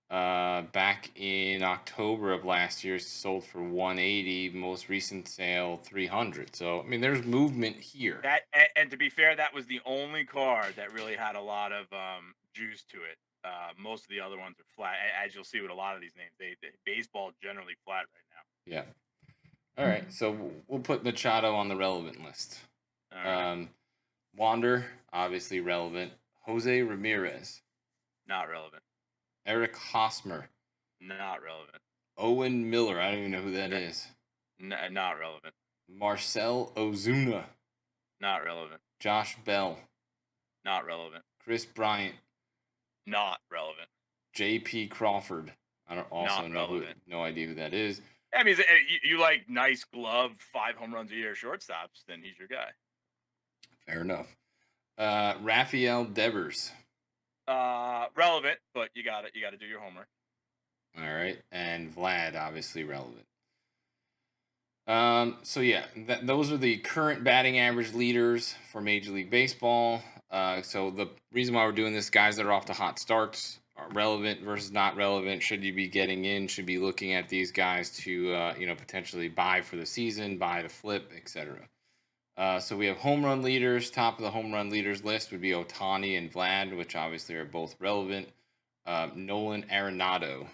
back in October of last year, sold for 180. Most recent sale 300. So I mean, there's movement here. And to be fair, that was the only card that really had a lot of juice to it. Most of the other ones are flat, as you'll see with a lot of these names. They baseball generally flat right now. Yeah. All right, so we'll put Machado on the relevant list. All right. Wander, obviously relevant. Jose Ramirez, not relevant. Eric Hosmer, not relevant. Owen Miller, I don't even know who that is. Not relevant. Marcell Ozuna, not relevant. Josh Bell, not relevant. Chris Bryant, not relevant. J.P. Crawford, I don't also not know relevant. No idea who that is. I mean, you like nice glove, 5 home runs a year shortstops, then he's your guy. Fair enough. Rafael Devers. Relevant, but you got to do your homework. All right, and Vlad, obviously relevant. So yeah, those are the current batting average leaders for Major League Baseball. So the reason why we're doing this, guys that are off to hot starts, are relevant versus not relevant. Should you be getting in? Should be looking at these guys to potentially buy for the season, buy to flip, etc. So we have home run leaders. Top of the home run leaders list would be Otani and Vlad, which obviously are both relevant. Nolan Arenado.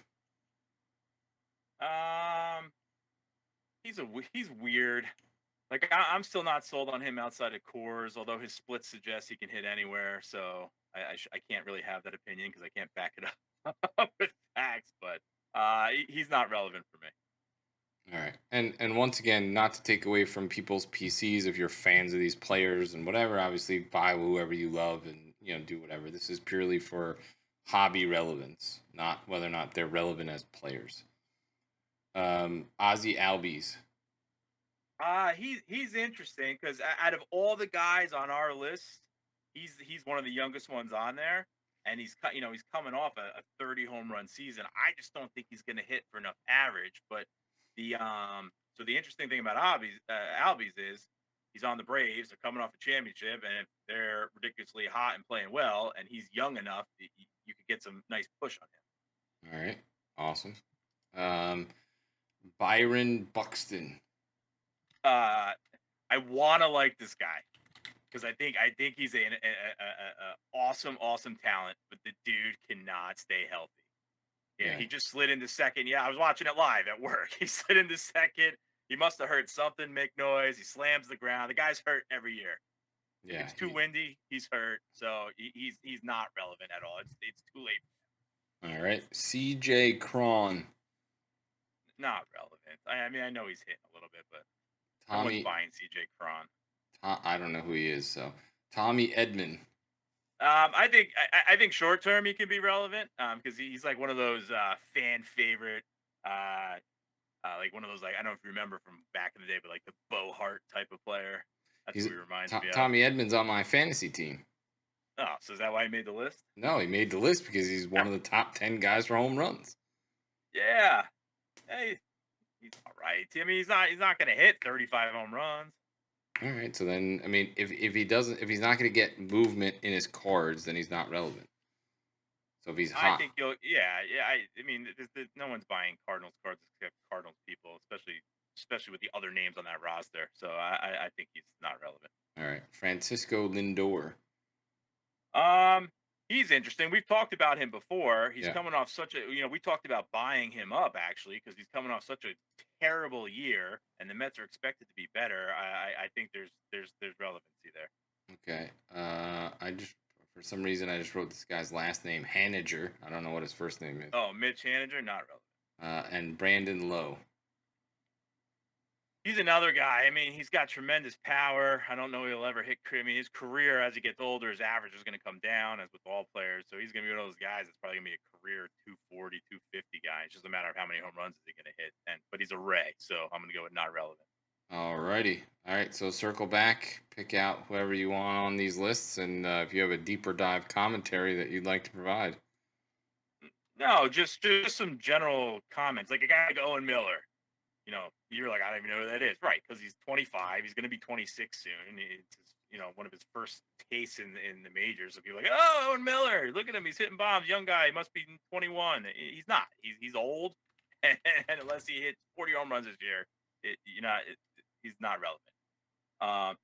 Um, he's weird. Like I'm still not sold on him outside of cores, although his splits suggest he can hit anywhere. So I can't really have that opinion because I can't back it up with facts. But he's not relevant for me. All right. And once again, not to take away from people's PCs if you're fans of these players and whatever, obviously buy whoever you love and do whatever. This is purely for hobby relevance, not whether or not they're relevant as players. Ozzy Albies. He's interesting because out of all the guys on our list, he's one of the youngest ones on there, and he's coming off a 30 home run season. I just don't think he's going to hit for enough average. But the interesting thing about Albies is he's on the Braves. They're coming off a championship, and if they're ridiculously hot and playing well, and he's young enough, you could get some nice push on All right. Awesome. Um, Byron Buxton. him. I want to like this guy because I think he's a awesome talent, but the dude cannot stay healthy. Yeah, Yeah. he just slid into second. Yeah, I was watching it live at work. He slid into second. He must have heard something make noise. He slams the ground. The guy's hurt every year. If Yeah. it's too windy, he's hurt. So he's not relevant at all. It's too late. All right. CJ Cron. Not relevant. I mean, I know he's hitting a little bit, but no one's Tommy. buying CJ Cron. I don't know who he is. So Tommy Edmond. I think short term he can be relevant because he's like one of those fan favorite, uh, like one of those, like, I don't know if you remember from back in the day, but like the Bo Hart type of player. That's He's who he reminds me of. Tommy Edmonds on my fantasy team. Oh, so is that why he made the list? No, he made the list because he's one of the top 10 guys for home runs. Yeah, hey, he's all right. I mean, he's not going to hit 35 home runs. All right, so then I mean, if he's not going to get movement in his cards, then he's not relevant. So if he's I hot, think yeah. I mean, no one's buying Cardinals cards except Cardinals people, especially with the other names on that roster. So I think he's not relevant. all right, Francisco Lindor. Um, he's interesting. We've talked about him before. He's Yeah, coming off we talked about buying him up actually because he's coming off such a terrible year, and the Mets are expected to be better. I think there's relevancy there. okay. I just for some reason I just wrote this guy's last name Haniger. I don't know what his first name is. Oh, Mitch Haniger, not relevant. And Brandon Lowe. He's another guy. I mean, he's got tremendous power. I don't know if he'll ever hit. I mean, his career as he gets older, his average is going to come down, as with all players. So he's going to be one of those guys that's probably going to be a career 240, 250 guy. It's just a matter of how many home runs is he going to hit. But he's a Ray, so I'm going to go with not relevant. All righty. All right, so circle back, pick out whoever you want on these lists, and if you have a deeper dive commentary that you'd like to provide. No, just some general comments, like a guy like Owen Miller. You're like, I don't even know who that is, right? Because he's 25. He's going to be 26 soon. It's one of his first tastes in the majors. So people are like, oh, Owen Miller, look at him, he's hitting bombs. Young guy, he must be 21. He's not. He's old, and unless he hits 40 home runs this year, he's not relevant. Um,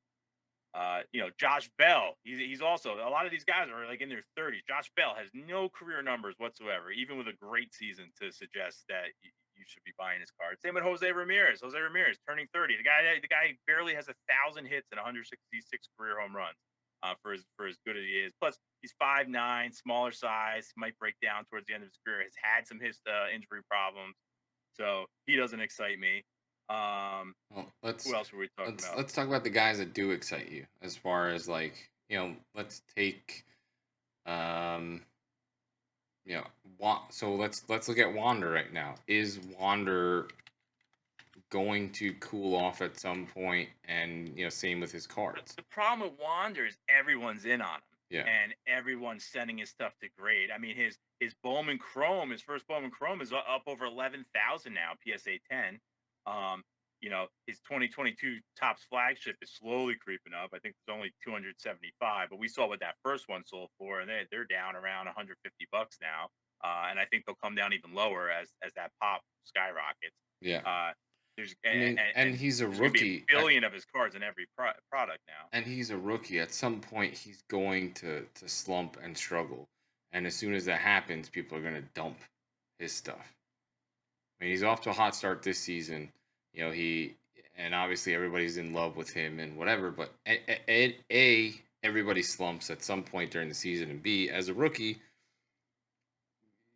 Josh Bell. He's also, a lot of these guys are like in their 30s. Josh Bell has no career numbers whatsoever, even with a great season to suggest that you should be buying his card. Same with Jose Ramirez. Jose Ramirez turning 30. The guy barely has 1,000 hits and 166 career home runs. For as good as he is. Plus, he's 5'9", smaller size, might break down towards the end of his career. Has had some injury problems, so he doesn't excite me. Well, Who else were we talking about? let's talk about the guys that do excite you, as far as like let's take um so let's look at Wander right now. Is Wander going to cool off at some point? And same with his cards. The problem with Wander is everyone's in on him. Yeah. And everyone's sending his stuff to grade. I mean, his Bowman Chrome, his first Bowman Chrome is up over 11,000 now, PSA 10. His 2022 Topps flagship is slowly creeping up. I think it's only 275, but we saw what that first one sold for, and they're down around 150 bucks now. And I think they'll come down even lower as that pop skyrockets. Yeah. There's I mean, and and he's a there's gonna be a rookie. billion of his cards in every product now. And he's a rookie. At some point, he's going to slump and struggle. And as soon as that happens, people are going to dump his stuff. I mean, he's off to a hot start this season. He and obviously everybody's in love with him and whatever. But everybody slumps at some point during the season, and B, as a rookie,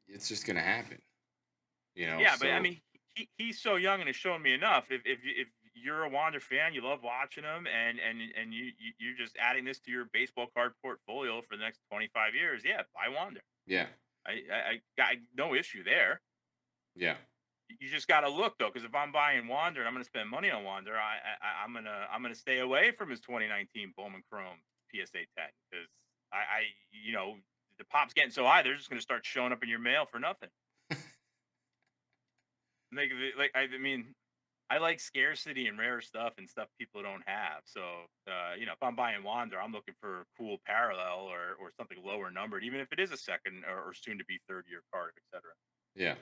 it's just going to happen. Yeah, but I So mean, he's so young and has shown me enough. If you're a Wander fan, you love watching him, and you're just adding this to your baseball card portfolio for the next 25 years. Yeah, buy Wander. yeah, I got no issue there. yeah. You just got to look though, because if I'm buying Wander and I'm going to spend money on Wander, I'm gonna stay away from his 2019 Bowman Chrome PSA 10 because the pop's getting so high, they're just going to start showing up in your mail for nothing. Like I mean, I like scarcity and rare stuff and stuff people don't have. So, if I'm buying Wander, I'm looking for a cool parallel or something lower numbered, even if it is a second or soon to be third year card, etc. Yeah.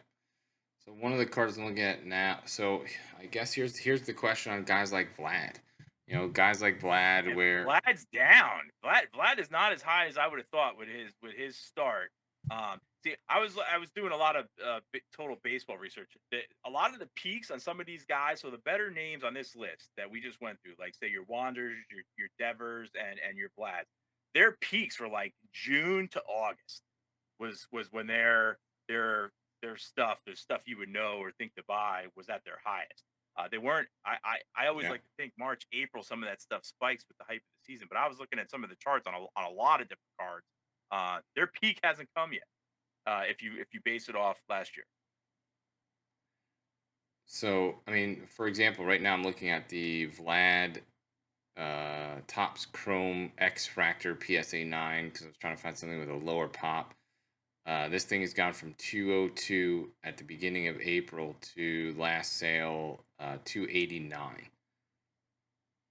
So one of the cards I'm looking at now. So I guess here's the question on guys like Vlad. Guys like Vlad, And where Vlad's down. Vlad is not as high as I would have thought with his start. See, I was doing a lot of total baseball research. A lot of the peaks on some of these guys, so the better names on this list that we just went through, like say your Wanders, your Devers, and your Vlad, their peaks were like June to August was when their stuff, the stuff you would know or think to buy, was at their highest. They weren't. I always yeah. like to think March, April, some of that stuff spikes with the hype of the season. But I was looking at some of the charts on a lot of different cards. Their peak hasn't come yet. If you base it off last year. So I mean, for example, right now I'm looking at the Vlad Topps Chrome X Fractor PSA 9 because I was trying to find something with a lower pop. This thing has gone from 202 at the beginning of April to last sale 289.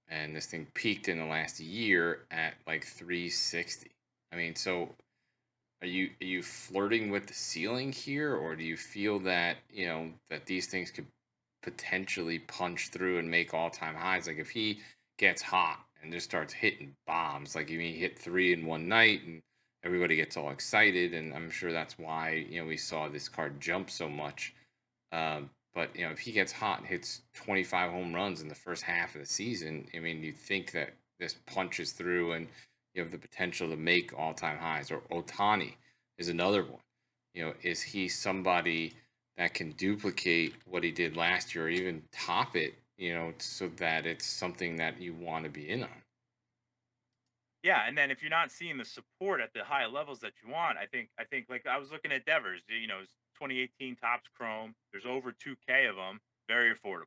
And this thing peaked in the last year at like 360. I mean, so are you flirting with the ceiling here, or do you feel that that these things could potentially punch through and make all-time highs? Like if he gets hot and just starts hitting bombs, like he hit three in one night and everybody gets all excited, and I'm sure that's why we saw this card jump so much. But if he gets hot and hits 25 home runs in the first half of the season, I mean, you think that this punches through and you have the potential to make all-time highs. Or Otani is another one. Is he somebody that can duplicate what he did last year or even top it, so that it's something that you want to be in on? Yeah, and then if you're not seeing the support at the high levels that you want, I think like I was looking at Devers, it's 2018 Topps Chrome. There's over 2K of them, very affordable.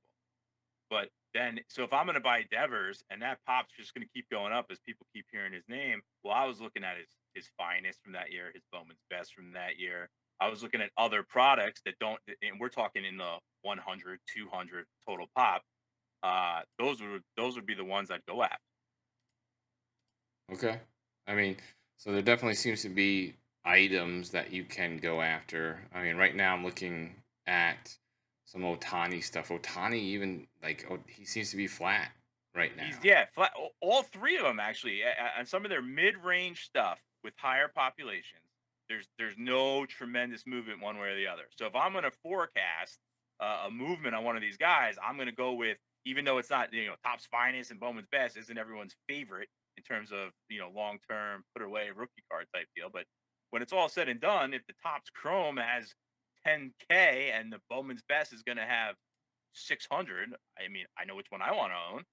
But then, so if I'm going to buy Devers and that pop's just going to keep going up as people keep hearing his name, well, I was looking at his finest from that year, his Bowman's best from that year. I was looking at other products that don't, and we're talking in the 100, 200 total pop. Those would be the ones I'd go after. Okay. I mean, so there definitely seems to be items that you can go after. I mean, right now I'm looking at some Otani stuff. Otani even like he seems to be flat right He's now. yeah, flat, all three of them actually, and some of their mid-range stuff with higher populations. There's no tremendous movement one way or the other. So if I'm going to forecast a movement on one of these guys, I'm going to go with, even though it's not Top's finest and Bowman's best isn't everyone's favorite in terms of long term put away rookie card type deal, but when it's all said and done, if the Topps Chrome has 10K and the Bowman's best is going to have 600, I mean, I know which one I want to own.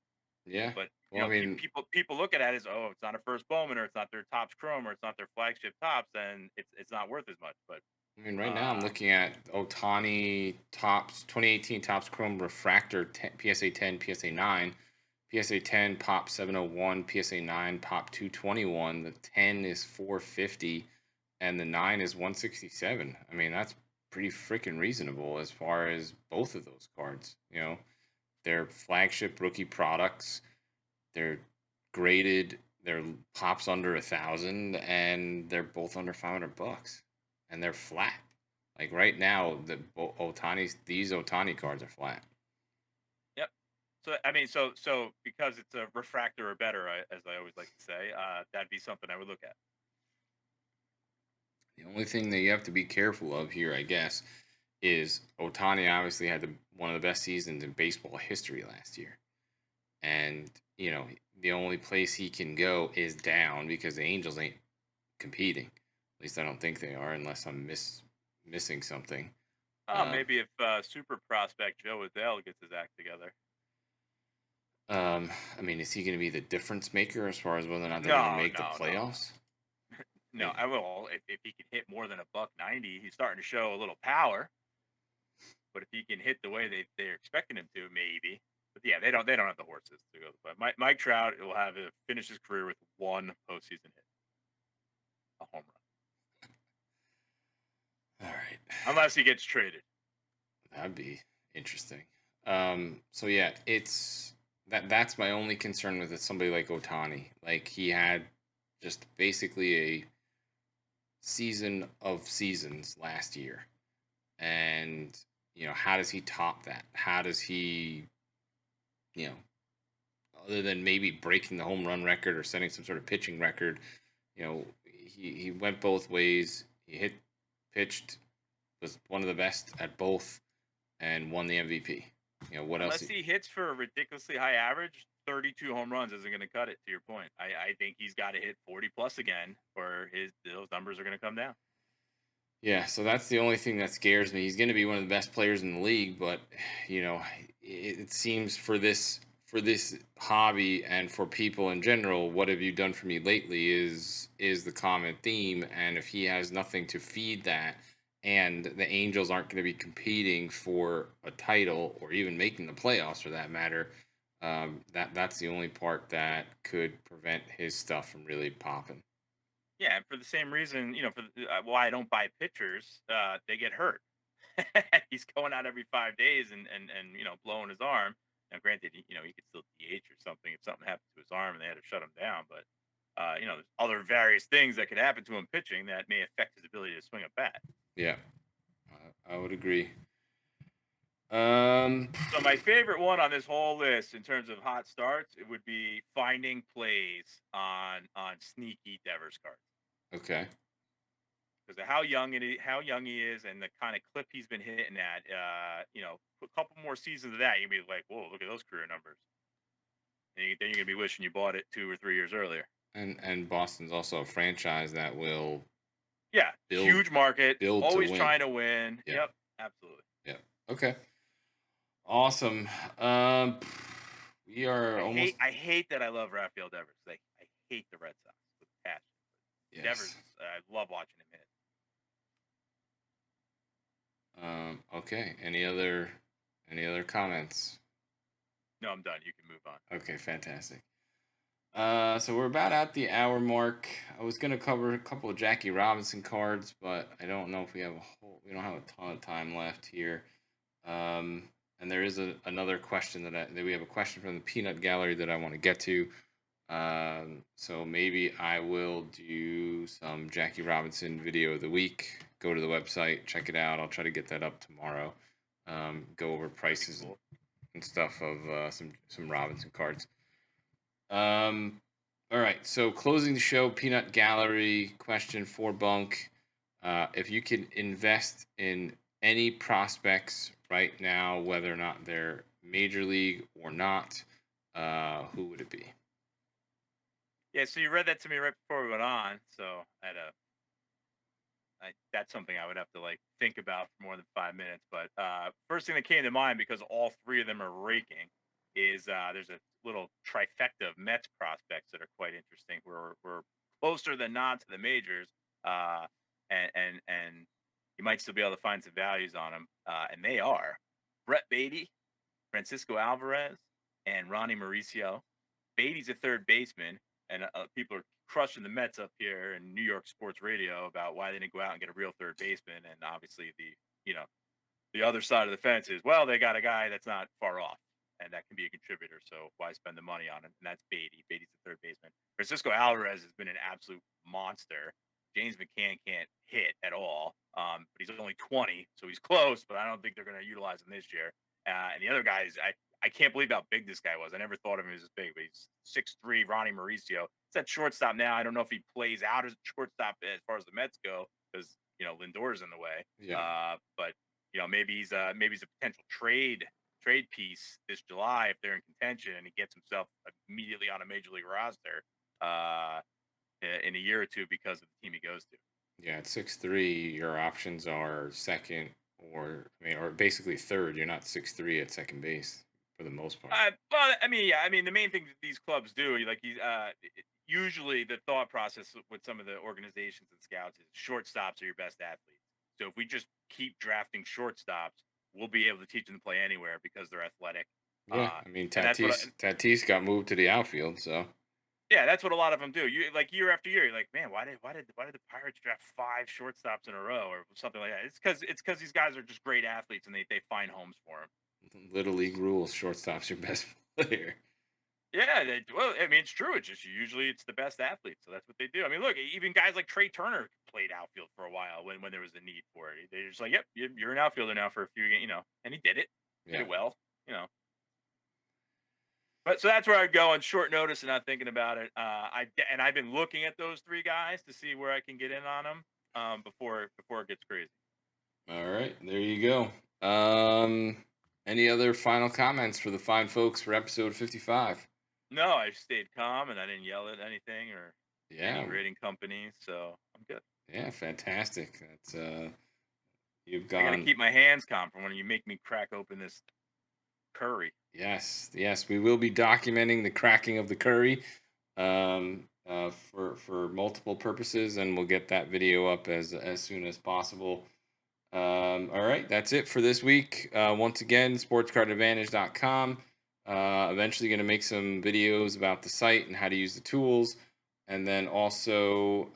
Yeah. But Well, I mean, people look at it as, oh, it's not a first Bowman, or it's not their Topps Chrome, or it's not their flagship tops, then it's not worth as much. But right now I'm uh, looking at Otani Topps 2018 Topps Chrome Refractor 10, PSA 10, PSA 9. PSA 10 pop 701, PSA 9 pop 221. The 10 is 450 and the 9 is 167. I mean, that's pretty freaking reasonable as far as both of those cards. They're flagship rookie products. They're graded. They're pops under 1,000, and they're both under $500, and they're flat. Like right now, these Otani cards are flat. So I mean, so because it's a refractor or better, as I always like to say, that'd be something I would look at. The only thing that you have to be careful of here, I guess, is Otani obviously had one of the best seasons in baseball history last year. And, the only place he can go is down because the Angels ain't competing. At least I don't think they are, unless I'm missing something. Uh, Maybe if super prospect Joe Adele gets his act together. I mean, is he going to be the difference maker as far as whether or not they're going to No, make the no, no, no. playoffs? No, Eh, I will. If he can hit more than a buck 90, he's starting to show a little power. But if he can hit the way they're expecting him to, maybe. But yeah, they don't have the horses to go. But Mike Trout will have to finish his career with one postseason hit, a home run, All right, unless he gets traded. that'd be interesting. So yeah, that's my only concern with it. Somebody like Otani, like he had just basically a season of seasons last year, and how does he top that? How does he, you know, other than maybe breaking the home run record or setting some sort of pitching record, he went both ways. He pitched, was one of the best at both, and won the MVP. What else? Unless he hits for a ridiculously high average, 32 home runs isn't going to cut it. To your point, I think he's got to hit 40 plus again, or those numbers are going to come down. Yeah, so that's the only thing that scares me. He's going to be one of the best players in the league, but it seems for this hobby and for people in general, what have you done for me lately is the common theme. And if he has nothing to feed that, and the Angels aren't going to be competing for a title or even making the playoffs for that matter, that's the only part that could prevent his stuff from really popping. Yeah, and for the same reason, why I don't buy pitchers, they get hurt. He's going out every 5 days and blowing his arm. Now, granted, he could still DH or something if something happened to his arm and they had to shut him down. But there's other various things that could happen to him pitching that may affect his ability to swing a bat. Yeah, I would agree. Um, So my favorite one on this whole list in terms of hot starts, it would be finding plays on sneaky Devers cards. okay. Because of how young he is, and the kind of clip he's been hitting at. A couple more seasons of that, you'd be like, "Whoa, look at those career numbers." And then you're gonna be wishing you bought it 2 or 3 years earlier. And Boston's also a franchise that will Yeah, build huge market, build to always win. trying to win. Yeah, Yep, absolutely. yeah. Okay. Awesome. We are almost I hate that I love Rafael Devers. I hate the Red Sox with passion. yes. Devers, I love watching him hit. Okay. Any other comments? No, I'm done. You can move on. Okay, fantastic. So we're about at the hour mark. I was gonna cover a couple of Jackie Robinson cards, but I don't know if we don't have a ton of time left here. And there is another question that we have a question from the Peanut Gallery that I want to get to. So maybe I will do some Jackie Robinson video of the week. Go to the website, check it out. I'll try to get that up tomorrow. Go over That'd be prices cool. and stuff of some Robinson cards. Um, all right. So closing the show, Peanut Gallery question for Bunk. If you could invest in any prospects right now, whether or not they're major league or not, who would it be? Yeah, so you read that to me right before we went on, so that's something I would have to like think about for more than 5 minutes. But first thing that came to mind, because all three of them are raking, is there's a little trifecta of Mets prospects that are quite interesting. We're closer than not to the majors, uh, and you might still be able to find some values on them, and they are Brett Beatty, Francisco Alvarez, and Ronnie Mauricio. Beatty's a third baseman, and people are crushing the Mets up here in New York sports radio about why they didn't go out and get a real third baseman. And obviously, you know the other side of the fence is, well, they got a guy that's not far off, and that can be a contributor. So why spend the money on him? And that's Beatty. Beatty's the third baseman. Francisco Alvarez has been an absolute monster. James McCann can't hit at all, but he's only 20, so he's close. But I don't think they're going to utilize him this year. And the other guys, I can't believe how big this guy was. I never thought of him as this big, but he's 6'3", Ronnie Mauricio. It's at shortstop now. I don't know if he plays out as a shortstop as far as the Mets go, because Lindor's in the way. Yeah. But maybe he's a potential trade piece this July if they're in contention and he gets himself immediately on a major league roster uh, in a year or two because of the team he goes to. Yeah, at 6'3", your options are second or basically third. You're not 6'3" at second base for the most part. Well, I mean, yeah, I mean, the main thing that these clubs do, usually the thought process with some of the organizations and scouts is shortstops are your best athletes. So if we just keep drafting shortstops, we'll be able to teach them to play anywhere because they're athletic. Yeah, I mean And that's Tatis got moved to the outfield, so yeah, that's what a lot of them do. You like year after year, you're like, man, why did the Pirates draft 5 shortstops in a row or something like that? It's because these guys are just great athletes and they find homes for them. little league rules, shortstop's your best player. Yeah, well, I mean, it's true. It's just usually it's the best athletes, so that's what they do. I mean, look, even guys like Trey Turner played outfield for a while when there was a need for it. They're just like, yep, you're an outfielder now for a few games, and he did Yeah. it well, But so that's where I'd go on short notice and not thinking about it. I've been looking at those 3 guys to see where I can get in on them before it gets crazy. All right, there you go. Any other final comments for the fine folks for episode 55? No, I stayed calm and I didn't yell at anything or any Yeah, grading company, so I'm good. yeah, fantastic. That's you've I got to gone. keep my hands calm from when you make me crack open this curry. Yes, yes, we will be documenting the cracking of the curry for multiple purposes, and we'll get that video up as soon as possible. All right, that's it for this week. Once again, sportscardadvantage.com. Eventually going to make some videos about the site and how to use the tools. And then also,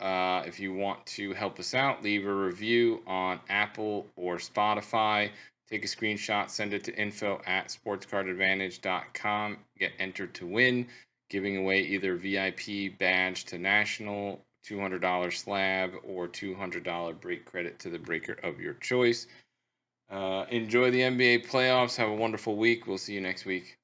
if you want to help us out, leave a review on Apple or Spotify. Take a screenshot, send it to info@sportscardadvantage.com. Get entered to win, giving away either VIP badge to National, $200 slab, or $200 break credit to the breaker of your choice. Enjoy the NBA playoffs. Have a wonderful week. We'll see you next week.